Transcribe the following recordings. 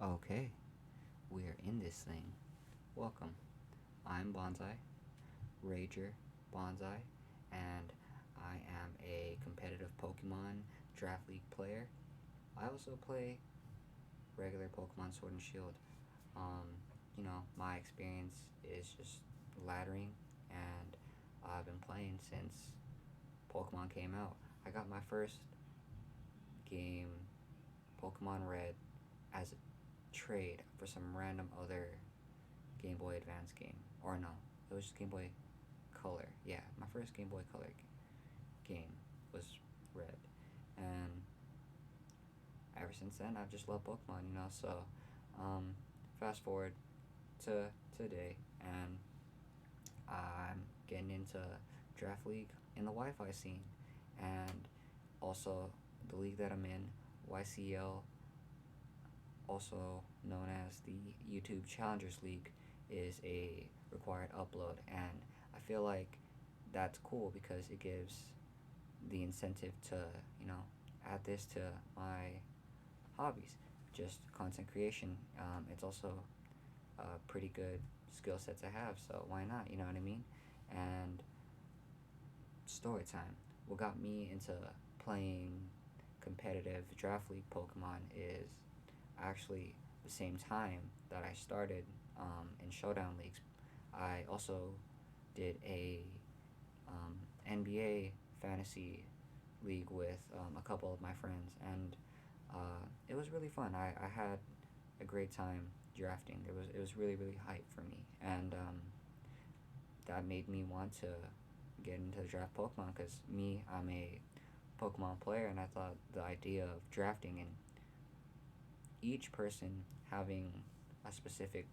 Okay, we're in this thing. Welcome. I'm Bonsai, Rager Bonsai, and I am a competitive Pokemon Draft League player. I also play regular Pokemon Sword and Shield. Um, my experience is just laddering, and I've been playing since Pokemon came out. I got my first game, Pokemon Red, as a trade for some random other Game Boy Advance game. Or no, it was just Game Boy Color. Yeah, my first Game Boy Color game was Red. And ever since then, I've just loved Pokemon. So, um, fast forward to today, and I'm getting into Draft League in the Wi-Fi scene. And also, the league that I'm in, YCL, also known as the YouTube Challengers League, is a required upload, and I feel like that's cool because it gives the incentive to add this to my hobbies, just content creation. It's also a pretty good skill set to have, so why not? You know what I mean? And story time. What got me into playing competitive draft league Pokemon is actually the same time that I started in showdown leagues. I also did a NBA fantasy league with a couple of my friends, and it was really fun. I had a great time drafting. It was really really hype for me, and that made me want to get into the draft Pokemon because I'm a Pokemon player, and I thought the idea of drafting and each person having a specific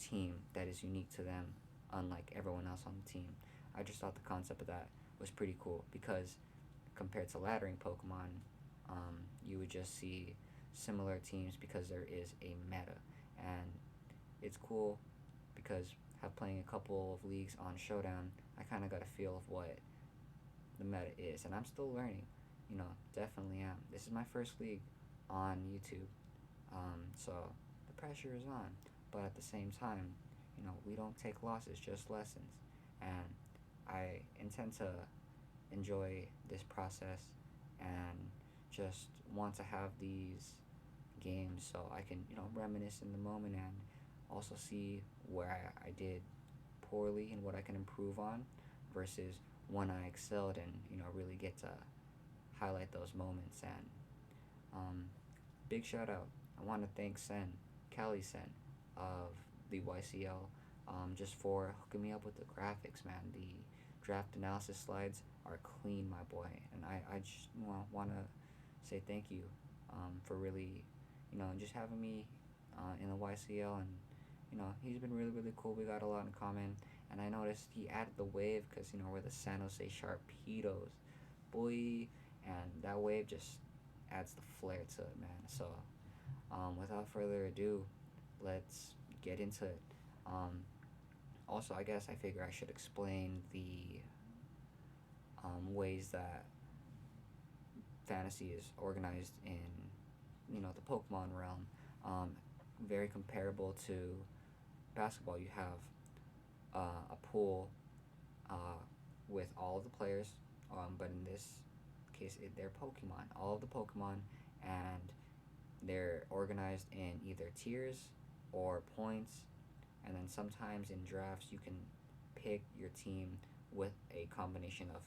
team that is unique to them, unlike everyone else on the team. I just thought the concept of that was pretty cool because compared to laddering Pokemon, you would just see similar teams because there is a meta, and it's cool because playing a couple of leagues on Showdown, I kind of got a feel of what the meta is, and I'm still learning. Definitely am. This is my first league on YouTube, so the pressure is on. But at the same time, we don't take losses, just lessons, and I intend to enjoy this process and just want to have these games so I can reminisce in the moment and also see where I did poorly and what I can improve on versus when I excelled and really get to highlight those moments. And um, big shout out, I want to thank Cali Sen of the YCL, just for hooking me up with the graphics, man. The draft analysis slides are clean, my boy, and I just want to say thank you, for really just having me in the YCL. And he's been really really cool. We got a lot in common, and I noticed he added the wave because we're the San Jose Sharpedoes, boy, and that wave just adds the flair to it, man. So without further ado, let's get into it. Also, I guess I figure I should explain the ways that fantasy is organized in the Pokemon realm. Um, Very comparable to basketball. You have a pool uh, with all of the players, but in this case, they're Pokemon. All of the Pokemon, and they're organized in either tiers or points. And then sometimes in drafts, you can pick your team with a combination of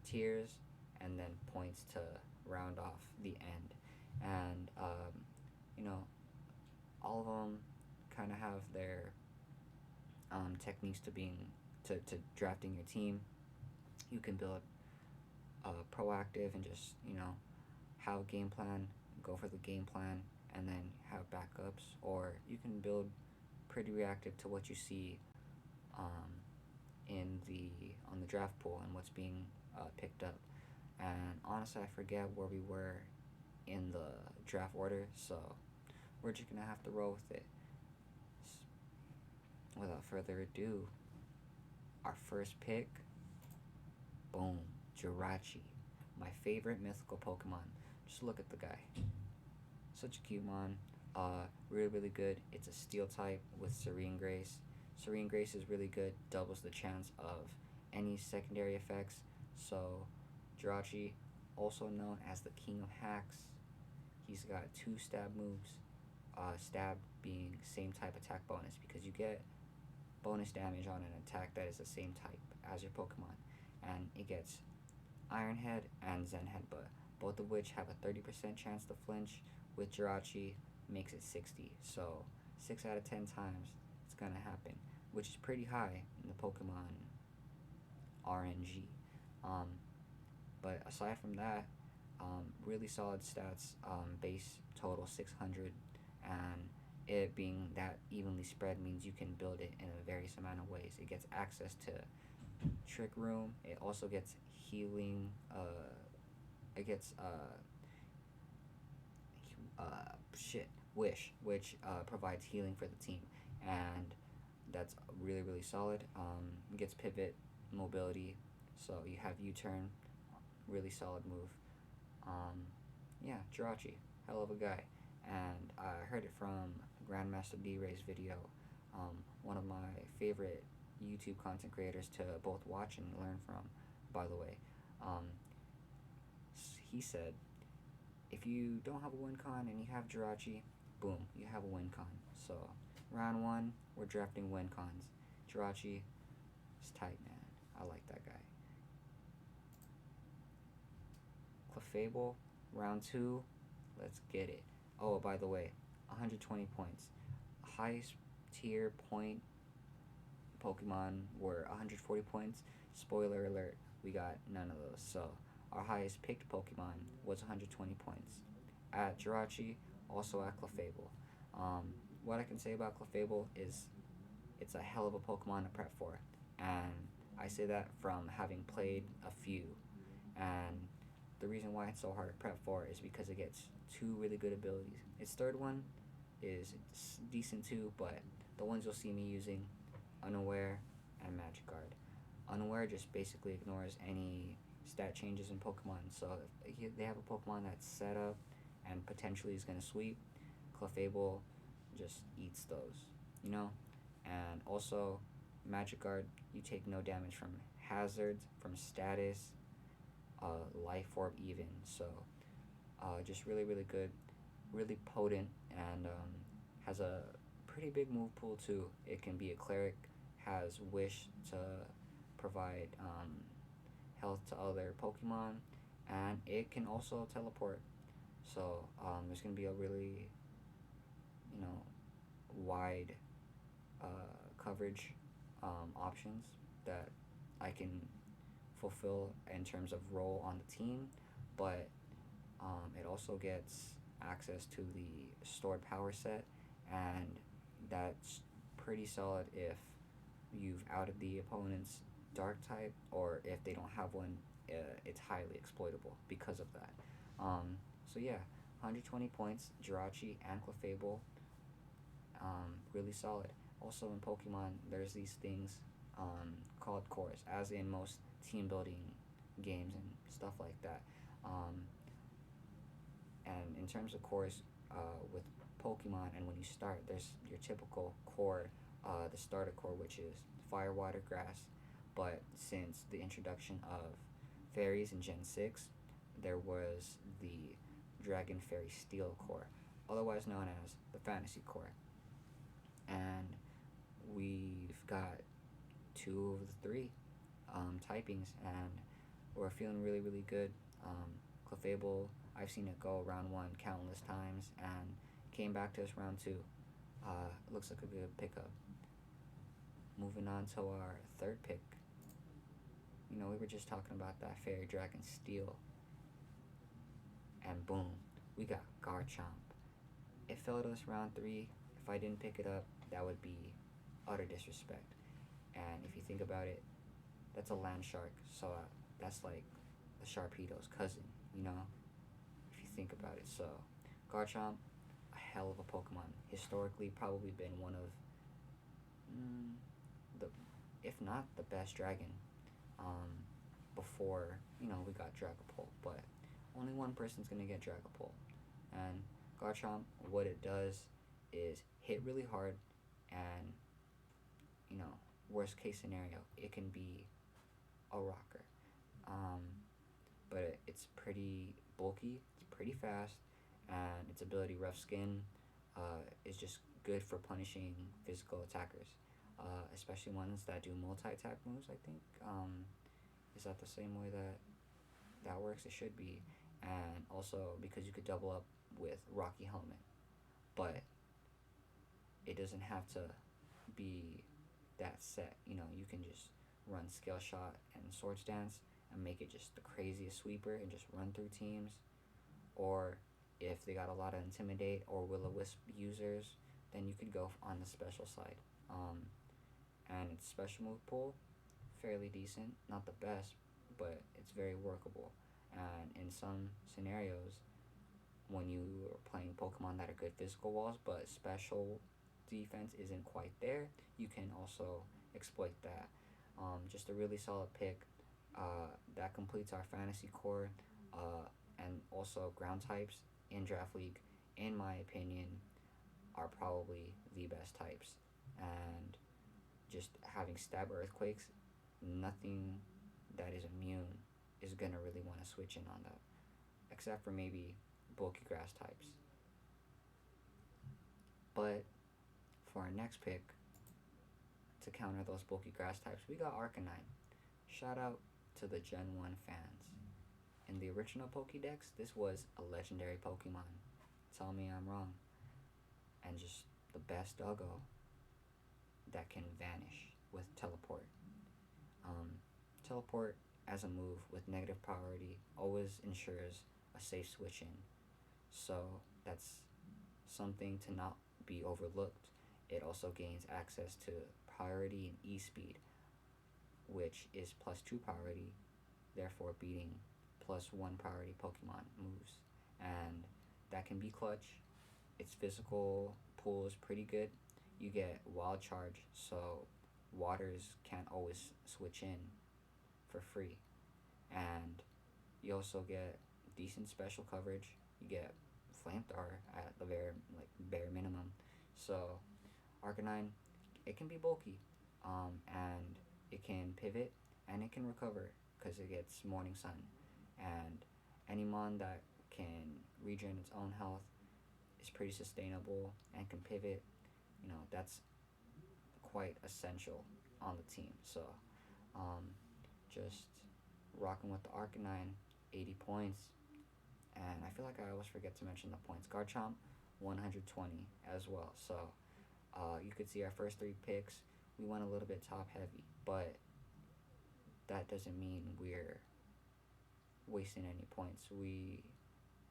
tiers and then points to round off the end. And you know, all of them kind of have their techniques to drafting your team. You can build proactive and just have a game plan, go for the game plan, and then have backups, or you can build pretty reactive to what you see um, in the on the draft pool and what's being picked up. And honestly, I forget where we were in the draft order, so we're just gonna have to roll with it. Without further ado, our first pick, boom, Jirachi, my favorite mythical Pokemon. Just look at the guy. Such a cute mon. Really, really good. It's a steel type with Serene Grace. Serene Grace is really good, doubles the chance of any secondary effects. So, Jirachi, also known as the King of Hacks, he's got two stab moves. Stab being same type attack bonus because you get bonus damage on an attack that is the same type as your Pokemon. And it gets Iron Head and Zen Headbutt, both of which have a 30% chance to flinch. With Jirachi, makes it 60. So 6 out of 10 times it's gonna happen, which is pretty high in the Pokemon RNG. Um, but aside from that, really solid stats. Base total 600, and it being that evenly spread means you can build it in a various amount of ways. It gets access to Trick Room. It also gets healing. It gets Wish, which provides healing for the team, and that's really really solid. Gets pivot, mobility, so you have U-turn, really solid move. Um, yeah, Jirachi, hell of a guy, and I heard it from Grandmaster D-Ray's video, one of my favorite YouTube content creators to both watch and learn from. By the way, um, he said if you don't have a win con and you have Jirachi, boom, you have a win con. So round one, we're drafting win cons. Jirachi is tight, man. I like that guy. Clefable, round two, let's get it. Oh, by the way, 120 points. Highest tier point Pokemon were 140 points. Spoiler alert, we got none of those. So our highest picked Pokemon was 120 points. At Jirachi, also at Clefable. What I can say about Clefable is it's a hell of a Pokemon to prep for. And I say that from having played a few. And the reason why it's so hard to prep for is because it gets two really good abilities. Its third one is decent too, but the ones you'll see me using, Unaware and Magic Guard. Unaware just basically ignores any stat changes in Pokemon. So if they have a Pokemon that's set up and potentially is going to sweep, Clefable just eats those, you know? And also, Magic Guard, you take no damage from hazards, from status, Life Orb even. So just really, really good, really potent, and has a pretty big move pool too. It can be a cleric, has Wish to provide health to other Pokemon, and it can also teleport. So there's gonna be a really, wide coverage options that I can fulfill in terms of role on the team, but it also gets access to the stored power set, and that's pretty solid if you've outed the opponent's dark type, or if they don't have one, it's highly exploitable because of that. So yeah, 120 points, Jirachi and Clefable, really solid. Also in Pokemon, there's these things called cores, as in most team building games and stuff like that. And in terms of cores, with Pokemon, and when you start, there's your typical core, the starter core, which is fire, water, grass. But since the introduction of fairies in Gen 6, there was the Dragon Fairy Steel core, otherwise known as the Fantasy core. And we've got two of the three typings, and we're feeling really, really good. Clefable, I've seen it go round one countless times, and came back to us round two. Looks like a good pickup. Moving on to our third pick. We were just talking about that Fairy Dragon Steel, and boom, we got Garchomp. It fell to us round three. If I didn't pick it up, that would be utter disrespect. And if you think about it, that's a land shark, so that's like the Sharpedoes cousin, if you think about it. So Garchomp, a hell of a Pokemon. Historically, probably been one of the, if not the best dragon, before we got Dragapult. But only one person's gonna get Dragapult, and Garchomp, what it does is hit really hard, and you know, worst case scenario, it can be a rocker. Um, but it's pretty bulky, it's pretty fast, and its ability Rough Skin is just good for punishing physical attackers, especially ones that do multi attack moves. I think is that the same way that that works? It should be, and also because you could double up with Rocky Helmet, but it doesn't have to be that set. You know, you can just run Scale Shot and Swords Dance and make it just the craziest sweeper and just run through teams. Or if they got a lot of Intimidate or Will-O-Wisp users, then you could go on the special side. And its special move pool, fairly decent. Not the best, but it's very workable. And in some scenarios, when you are playing Pokemon that are good physical walls, but special defense isn't quite there, you can also exploit that. Just a really solid pick. That completes our fantasy core, and also ground types in Draft League, in my opinion, are probably the best types. And just having Stab Earthquakes, nothing that is immune is gonna really want to switch in on that, except for maybe bulky grass types. But for our next pick, to counter those bulky grass types, we got Arcanine. Shout out to the Gen 1 fans. In the original Pokédex, this was a legendary Pokemon. Tell me I'm wrong. And just the best doggo that can vanish with Teleport. Teleport as a move with negative priority always ensures a safe switch in. So that's something to not be overlooked. It also gains access to priority and E-speed, which is +2 priority, therefore beating +1 priority Pokemon moves. And that can be clutch. Its physical pool is pretty good. You get Wild Charge, so waters can't always switch in for free. And you also get decent special coverage. You get Flamethrower at the bare minimum. So Arcanine, it can be bulky, and it can pivot and it can recover because it gets Morning Sun. And any mon that can regen its own health is pretty sustainable and can pivot. You know, that's quite essential on the team. So just rocking with the Arcanine, 80 points. And I feel like I always forget to mention the points. Garchomp, 120 as well. So you could see our first 3 picks, we went a little bit top heavy, but that doesn't mean we're wasting any points. We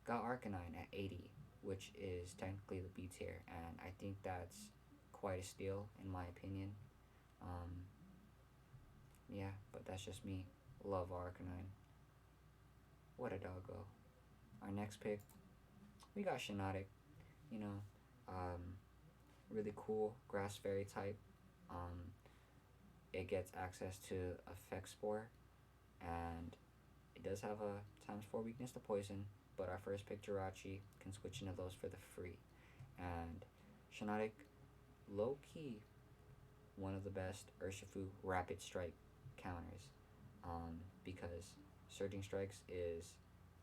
got Arcanine at 80, which is technically the B tier, and I think that's quite a steal in my opinion. Yeah, but that's just me. Love Arcanine. What a doggo. Our next pick, we got Shanatic. You know, really cool grass fairy type. It gets access to Effect Spore, and it does have a ×4 weakness to poison, but our first pick, Jirachi, can switch into those for the free. And Shanatic, low key, one of the best Urshifu Rapid Strike counters, because Surging Strikes is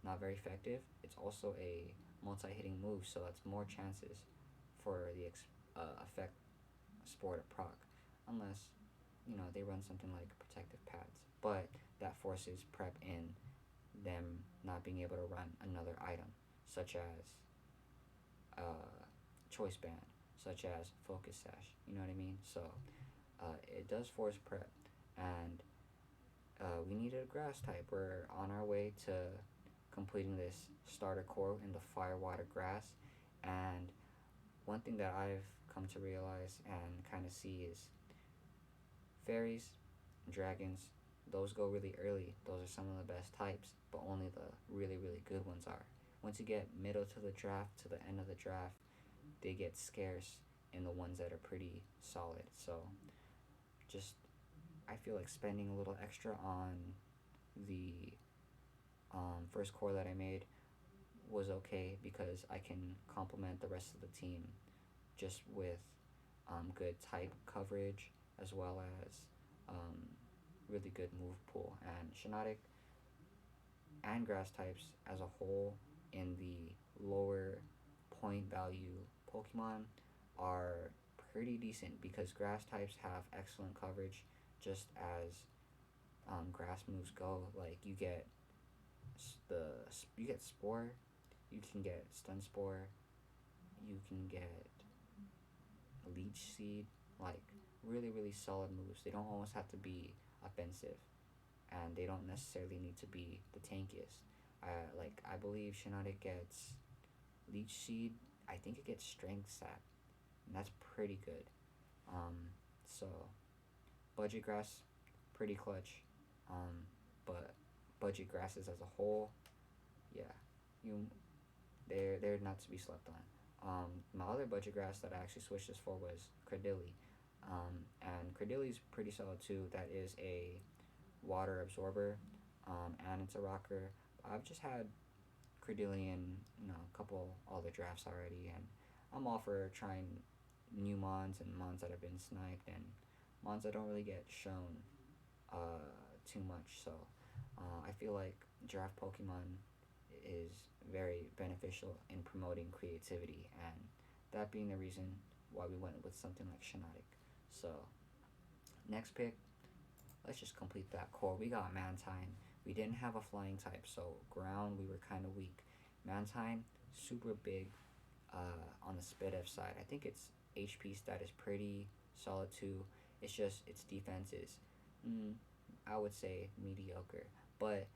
not very effective. It's also a multi-hitting move, so that's more chances for the effect spore to proc, unless they run something like protective pads, but that forces prep in them not being able to run another item, such as choice band, such as focus sash. You know what I mean? So it does force prep, and we needed a grass type. We're on our way to completing this starter core in the fire, water, grass. And one thing that I've come to realize and kind of see is fairies, dragons, those go really early. Those are some of the best types, but only the really, really good ones are. Once you get middle to the draft, to the end of the draft, they get scarce in the ones that are pretty solid. So just, I feel like spending a little extra on the first core that I made was okay because I can complement the rest of the team just with good type coverage as well as um, really good move pool. And Shanatic and grass types as a whole in the lower point value Pokemon are pretty decent because grass types have excellent coverage just as grass moves go. Like you get Spore, you can get Stun Spore, you can get Leech Seed, like really solid moves. They don't always have to be offensive, and they don't necessarily need to be the tankiest. I believe Shanatic gets Leech Seed. I think it gets Strength Sap, and that's pretty good. Um, so budget grass, pretty clutch. Um, but budget grasses as a whole, yeah, you they're not to be slept on. My other budget grass that I actually switched this for was Credilli. And Credilli's pretty solid too. That is a water absorber, and it's a rocker. I've just had Credilli in a couple other drafts already, and I'm all for trying new mons and mons that have been sniped and mons that don't really get shown too much. So I feel like draft Pokemon is very beneficial in promoting creativity, and that being the reason why we went with something like Shanatic. So, next pick, let's just complete that core. We got Mantine. We didn't have a flying type, so ground we were kind of weak. Mantine, super big on the SpDef side. I think its HP stat is pretty solid too. It's just its defense is, I would say, mediocre. But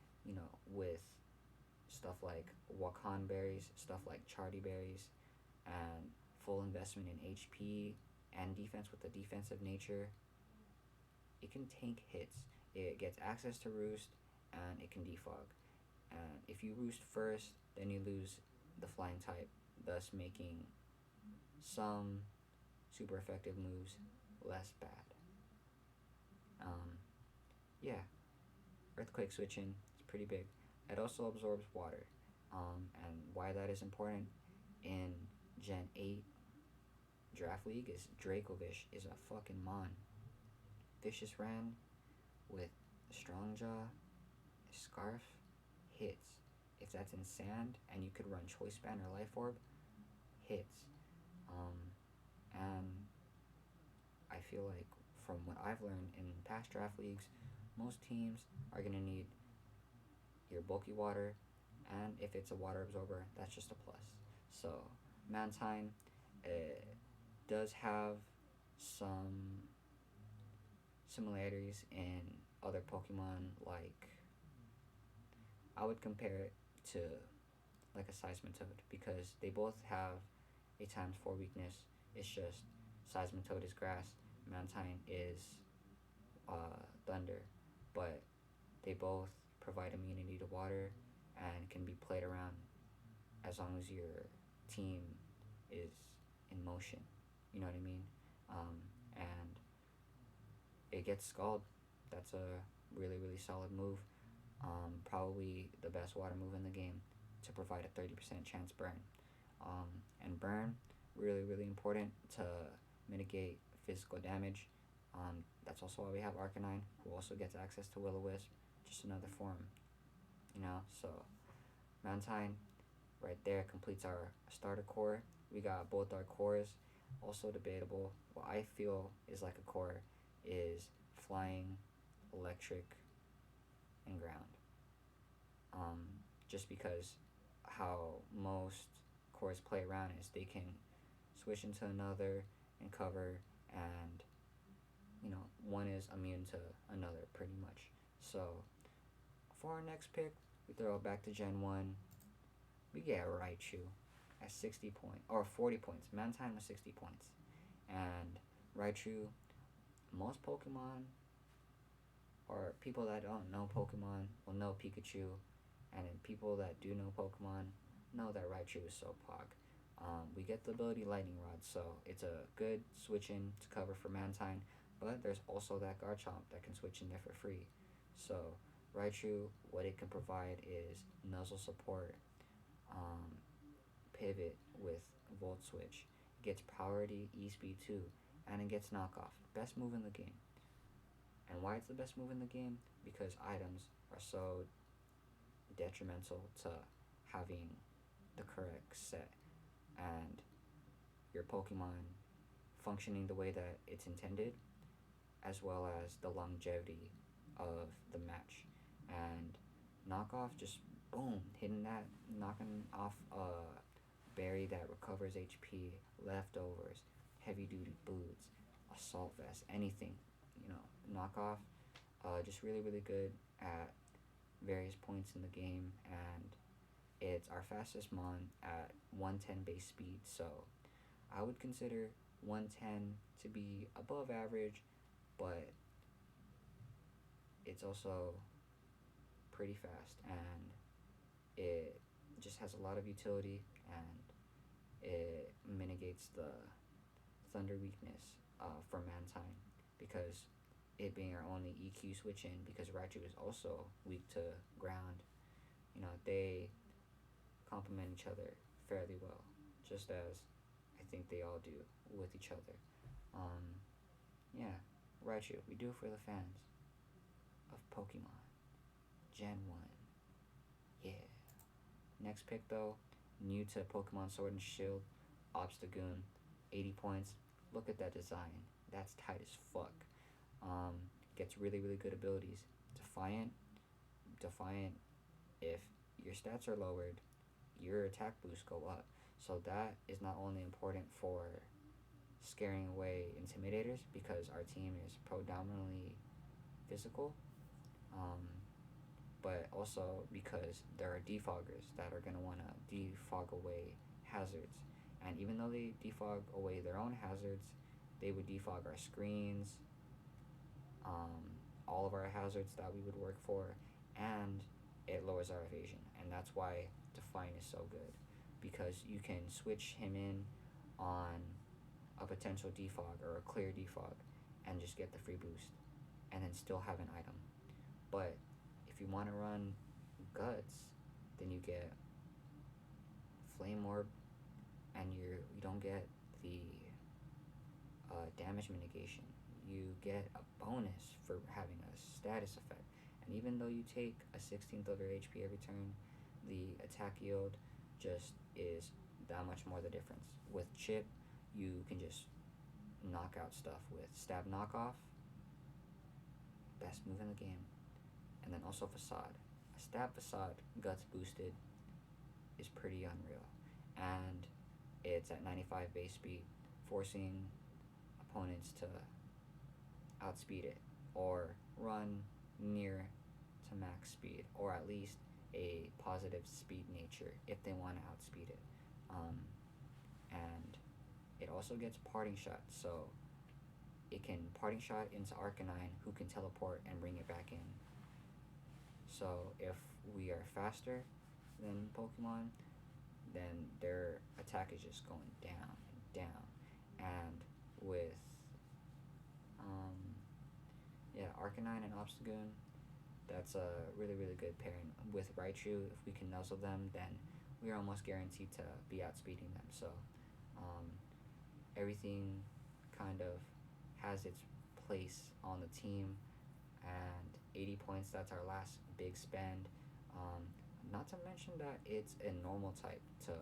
with stuff like Wakan berries, stuff like Charty berries, and full investment in HP and defense with the defensive nature, it can tank hits. It gets access to Roost, and it can defog. And if you Roost first, then you lose the flying type, thus making some super effective moves less bad. Yeah, Earthquake switching is pretty big. It also absorbs water. And why that is important in Gen 8 Draft League is Dracovish is a fucking mon. Vicious Ran with Strong Jaw, Scarf, hits. If that's in Sand and you could run Choice Band or Life Orb, hits. And I feel like from what I've learned in past draft leagues, most teams are going to need your bulky water, and if it's a water absorber, that's just a plus. So Mantine does have some similarities in other Pokemon. Like, I would compare it to like a Seismitoad because they both have a times 4 weakness. It's just Seismitoad is grass, Mantine is thunder, but they both provide immunity to water and can be played around as long as your team is in motion. You know what I mean? And it gets Scald. That's a really solid move. Probably the best water move in the game to provide a 30% chance burn. And burn, really important to mitigate physical damage. That's also why we have Arcanine, who also gets access to Will-O-Wisp, just another form, so Mantine right there completes our starter core. We got both our cores. Also debatable, what I feel is like a core is flying, electric, and ground. Just because how most cores play around is they can switch into another and cover, and one is immune to another pretty much. So for our next pick, we throw it back to Gen 1. We get Raichu at 60 points, or 40 points. Mantine was 60 points. And Raichu, most Pokemon, or people that don't know Pokemon, will know Pikachu. And then people that do know Pokemon know that Raichu is so pog. We get the ability Lightning Rod, so it's a good switch in to cover for Mantine. But there's also that Garchomp that can switch in there for free. So Raichu, what it can provide is nuzzle support, um, pivot with Volt Switch. It gets priority E-Speed too, and it gets knockoff. Best move in the game. And why it's the best move in the game? Because items are so detrimental to having the correct set and your Pokemon functioning the way that it's intended, as well as the longevity of the match. And knockoff, just boom, hitting that, knocking off a berry that recovers HP, leftovers, heavy duty boots, assault vest, anything, you know, knockoff. Just really, really good at various points in the game, and it's our fastest mon at 110 base speed, so I would consider 110 to be above average, but it's also pretty fast, and it just has a lot of utility, and it mitigates the thunder weakness for Mantine, because it being our only EQ switch in, because Raichu is also weak to ground. You know, they complement each other fairly well, just as I think they all do with each other. Yeah, Raichu, we do it for the fans of Pokemon Gen 1. Yeah. Next pick though, new to Pokemon Sword and Shield, Obstagoon, 80 points. Look at that design. That's tight as fuck. Gets really, really good abilities. Defiant, if your stats are lowered, your attack boosts go up. So that is not only important for scaring away intimidators, because our team is predominantly physical, um, but also because there are defoggers that are going to want to defog away hazards. And even though they defog away their own hazards, they would defog our screens, all of our hazards that we would work for, and it lowers our evasion. And that's why Define is so good, because you can switch him in on a potential defog or a clear defog and just get the free boost and then still have an item. But if you want to run Guts, then you get Flame Orb, and you don't get the damage mitigation. You get a bonus for having a status effect. And even though you take a 16th of your HP every turn, the attack yield just is that much more the difference. With Chip, you can just knock out stuff with Stab Knockoff, best move in the game. And then also Facade. A Stab Facade Guts boosted is pretty unreal. And it's at 95 base speed, forcing opponents to outspeed it or run near to max speed, or at least a positive speed nature if they want to outspeed it. And it also gets Parting Shot, so it can Parting Shot into Arcanine, who can teleport and bring it back in. So if we are faster than Pokemon, then their attack is just going down and down. And with Arcanine and Obstagoon, that's a really, really good pairing. With Raichu, if we can nuzzle them, then we are almost guaranteed to be outspeeding them. So everything kind of has its place on the team, and 80 points, that's our last big spend. Not to mention that it's a normal type to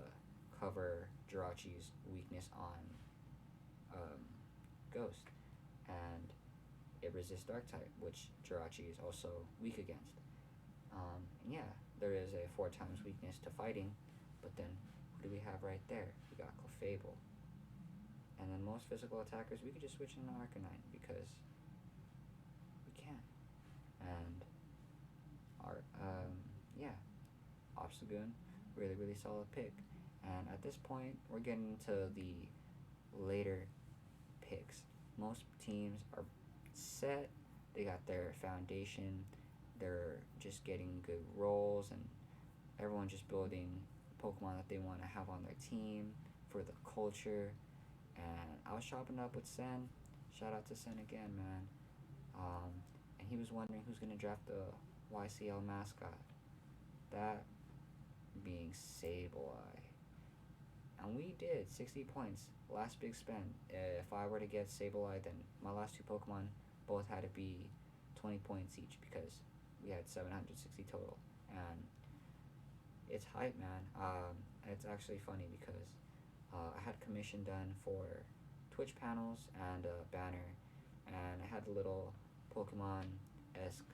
cover Jirachi's weakness on Ghost, and it resists Dark type, which Jirachi is also weak against. Yeah, there is a 4 times weakness to fighting, but then who do we have right there? We got Clefable. And then most physical attackers, we could just switch into Arcanine, because we can. And Obstagoon, really, really solid pick. And at this point, we're getting to the later picks. Most teams are set, they got their foundation, they're just getting good rolls, and everyone's just building Pokemon that they want to have on their team for the culture. And I was shopping up with Sen. Shout out to Sen again, man. And he was wondering who's gonna draft the YCL mascot. That being Sableye. And we did 60 points. Last big spend. If I were to get Sableye, then my last two Pokemon both had to be 20 points each because we had 760 total. And it's hype, man. It's actually funny because I had commission done for Twitch panels and a banner, and I had a little Pokemon-esque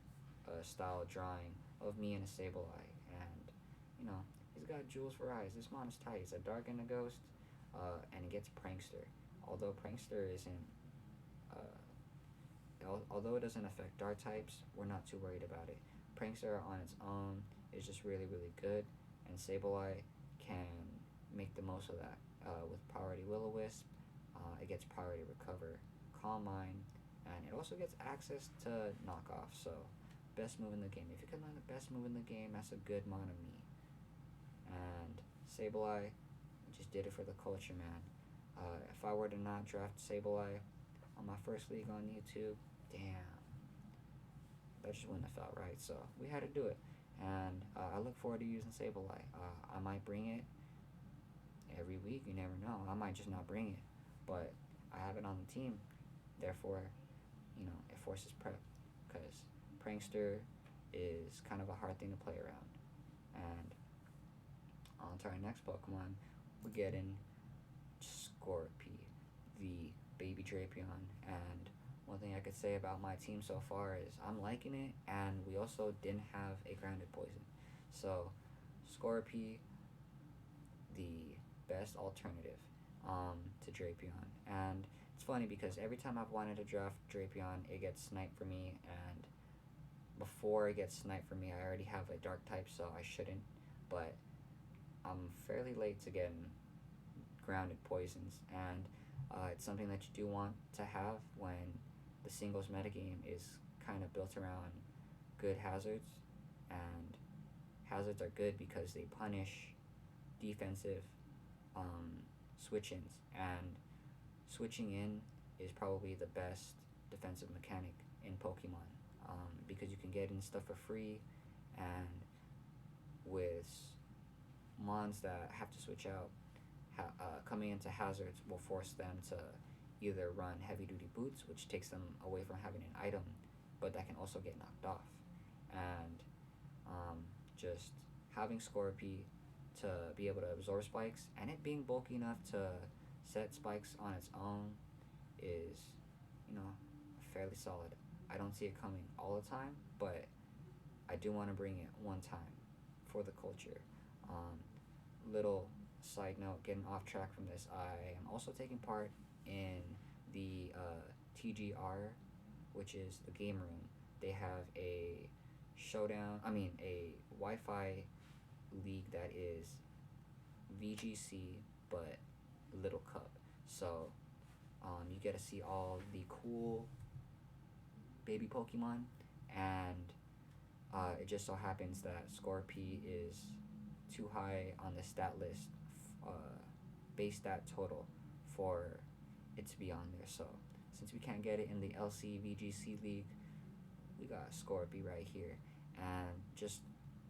style drawing of me and a Sableye, and you know he's got jewels for eyes. This mon is tight. He's a dark and a ghost, and he gets Prankster. Although Prankster isn't, although it doesn't affect Dark types, we're not too worried about it. Prankster on its own is just really really good, and Sableye can make the most of that with Priority Will-O-Wisp. It gets Priority Recover, Calm Mind, and it also gets access to Knockoff. So, best move in the game. If you can learn the best move in the game, that's a good mon of me. And Sableye just did it for the culture, man. If I were to not draft Sableye on my first league on YouTube, damn, that just wouldn't have felt right. So we had to do it, and I look forward to using Sableye. I might bring it every week. You never know. I might just not bring it, but I have it on the team. Therefore, it forces prep because Prankster is kind of a hard thing to play around. And on to our next Pokemon, we're getting Scorpio, the baby Drapion. And one thing I could say about my team so far is I'm liking it, and we also didn't have a grounded poison. So Scorpio, the best alternative to Drapion. And it's funny because every time I've wanted to draft Drapion, it gets sniped for me, and before it gets sniped for me, I already have a dark type, so I shouldn't. But I'm fairly late to getting grounded poisons, and it's something that you do want to have when the singles metagame is kind of built around good hazards, and hazards are good because they punish defensive switch-ins, and switching in is probably the best defensive mechanic in Pokemon, because you can get in stuff for free, and with mons that have to switch out, coming into hazards will force them to either run heavy duty boots, which takes them away from having an item, but that can also get knocked off. And just having Scorpio to be able to absorb spikes, and it being bulky enough to set spikes on its own is, fairly solid. I don't see it coming all the time, but I do want to bring it one time for the culture. Little side note, getting off track from this, I am also taking part in the TGR, which is the game room. They have a a Wi-Fi league that is VGC but Little Cup. So you get to see all the cool baby Pokemon, and it just so happens that Scorpio is too high on the stat list, base stat total, for it to be on there. So since we can't get it in the LC VGC league, we got Scorpio right here. And just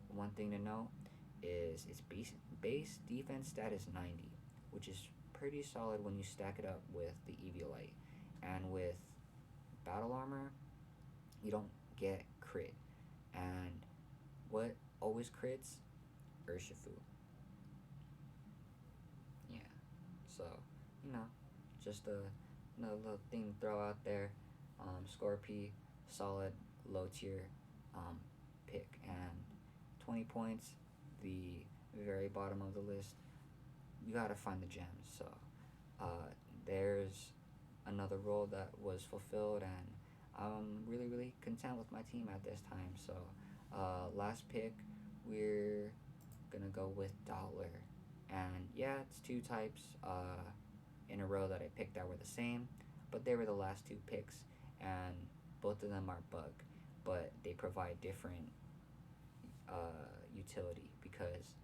one thing to know is its base defense stat is 90, which is pretty solid when you stack it up with the Eviolite. And with battle armor, you don't get crit. And what always crits? Urshifu. Yeah. So, just another little thing to throw out there. Scorpio, solid, low tier pick. And 20 points, the very bottom of the list, you gotta find the gems. So, there's another role that was fulfilled, and I'm really, really content with my team at this time. So, last pick, we're gonna go with Dollar. And yeah, it's two types in a row that I picked that were the same, but they were the last two picks, and both of them are bug, but they provide different utility, because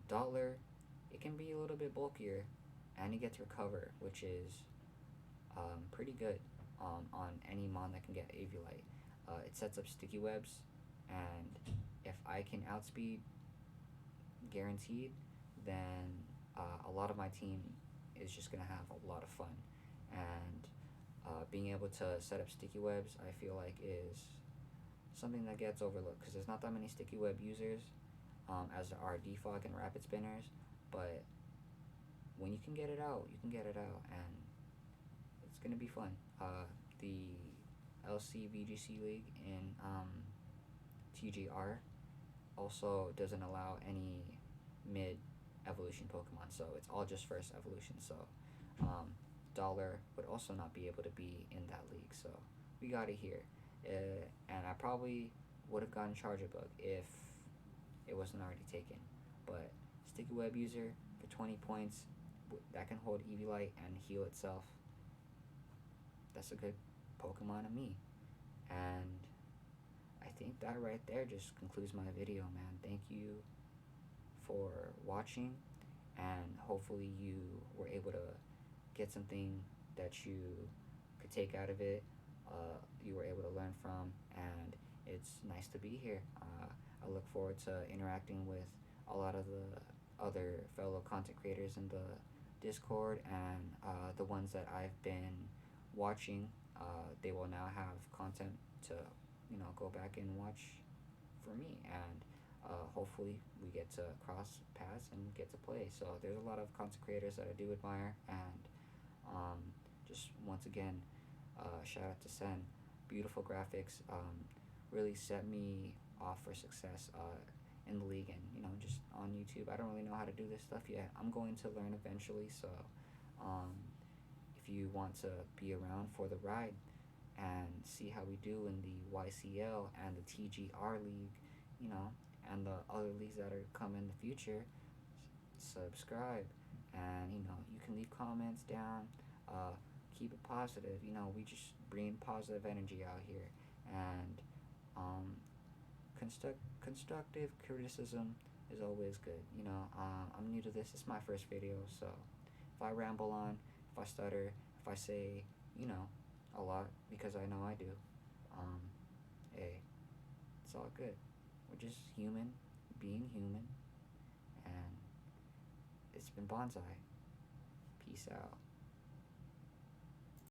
Dollar, it can be a little bit bulkier, and it gets Recover, which is pretty good on any mon that can get Aviolite. It sets up sticky webs, and if I can outspeed guaranteed, then a lot of my team is just gonna have a lot of fun. And being able to set up sticky webs, I feel like is something that gets overlooked because there's not that many sticky web users as there are defog and rapid spinners. But when you can get it out, you can get it out, and it's gonna be fun. The LCVGC League in TGR also doesn't allow any mid evolution Pokemon, so it's all just first evolution. So Dollar would also not be able to be in that league, so we got it here. And I probably would have gotten Charjabug if it wasn't already taken. But Sticky Web user for 20 points that can hold Eviolite and heal itself. That's a good Pokemon to me. And I think that right there just concludes my video, man. Thank you for watching, and hopefully you were able to get something that you could take out of it, you were able to learn from, and it's nice to be here. I look forward to interacting with a lot of the other fellow content creators in the Discord, and the ones that I've been watching, they will now have content to go back and watch for me, and hopefully we get to cross paths and get to play. So there's a lot of content creators that I do admire, and just once again, shout out to Sen. Beautiful graphics, really set me off for success in the league, and just on YouTube. I don't really know how to do this stuff yet. I'm going to learn eventually, so if you want to be around for the ride and see how we do in the YCL and the TGR League, and the other leagues that are coming in the future, subscribe, and you can leave comments down. Keep it positive. We just bring positive energy out here, and constructive criticism is always good. I'm new to this. It's my first video, so if I ramble on, if I stutter, if I say a lot, because I know I do, hey, it's all good. We're just human, being human, and it's been Bonsai. Peace out.